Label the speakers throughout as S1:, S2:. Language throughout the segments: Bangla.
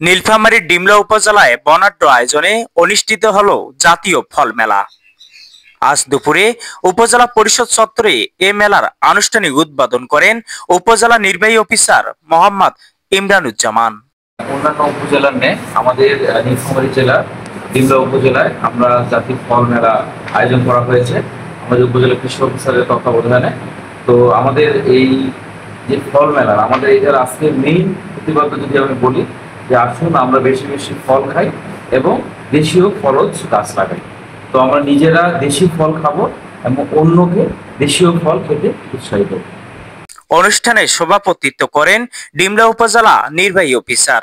S1: নীলফামারীর ডিমলা উপজেলায় বর্ণাঢ্য আয়োজনে অনুষ্ঠিত হলো জাতীয় ফল মেলা। আজ দুপুরে উপজেলা পরিষদ চত্বরে এ মেলার আনুষ্ঠানিক উদ্বোধন করেন উপজেলা নির্বাহী অফিসার মোহাম্মদ ইমরানুজ্জামান।
S2: অন্যান্য উপজেলার ন্যায় আমাদের নীলফামারী জেলার ডিমলা উপজেলায় আমরা জাতীয় ফল মেলা আয়োজন করা হয়েছে আমাদের উপজেলা কৃষি অফিসারের তত্ত্বাবধানে। তো আমাদের এই যে ফল মেলা, আমাদের এটার আজকে মেইন প্রতিপাদ্য যদি আমি বলি যে আসুন আমরা বেশি বেশি ফল খাই এবং দেশীয় ফলজ গাছ লাগাই। তো আমরা নিজেরা দেশি ফল খাবো এবং অন্যকে দেশীয় ফল খেতে উৎসাহিত।
S1: অনুষ্ঠানে সভাপতিত্ব করেন ডিমলা উপজেলা নির্বাহী অফিসার।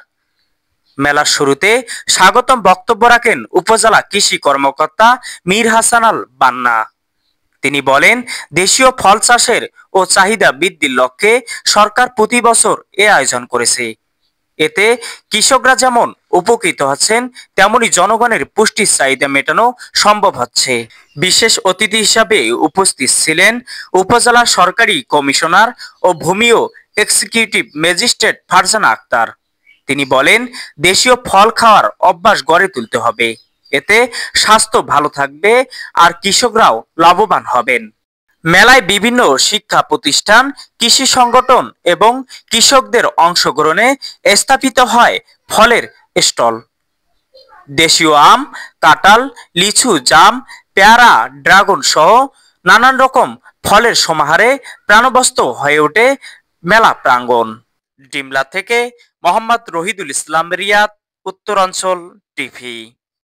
S1: মেলার শুরুতে স্বাগতম বক্তব্য রাখেন উপজেলা কৃষি কর্মকর্তা মীর হাসান আল বান্না। তিনি বলেন, দেশীয় ফল চাষের ও চাহিদা বৃদ্ধির লক্ষ্যে সরকার প্রতি বছর এ আয়োজন করেছে। এতে কৃষকরা যেমন উপকৃত হচ্ছেন, তেমনি জনগণের পুষ্টির চাহিদা মেটানো সম্ভব হচ্ছে। বিশেষ অতিথি হিসাবে উপস্থিত ছিলেন উপজেলা সরকারি কমিশনার ও ভূমি ও এক্সিকিউটিভ ম্যাজিস্ট্রেট ফারজানা আক্তার। তিনি বলেন, দেশীয় ফল খাওয়ার অভ্যাস গড়ে তুলতে হবে, এতে স্বাস্থ্য ভালো থাকবে আর কৃষকরাও লাভবান হবেন। মেলায় বিভিন্ন শিক্ষা প্রতিষ্ঠান, কৃষি সংগঠন এবং কৃষকদের অংশগ্রহণে স্থাপিত হয় ফলের স্টল। দেশীয় আম, কাঁঠাল, লিচু, জাম, পেয়ারা, ড্রাগন সহ নানান রকম ফলের সমাহারে প্রাণবন্ত হয়ে ওঠে মেলা প্রাঙ্গণ। ডিমলা থেকে মোহাম্মদ রহিদুল ইসলাম, রিয়াদ, উত্তরাঞ্চল টিভি।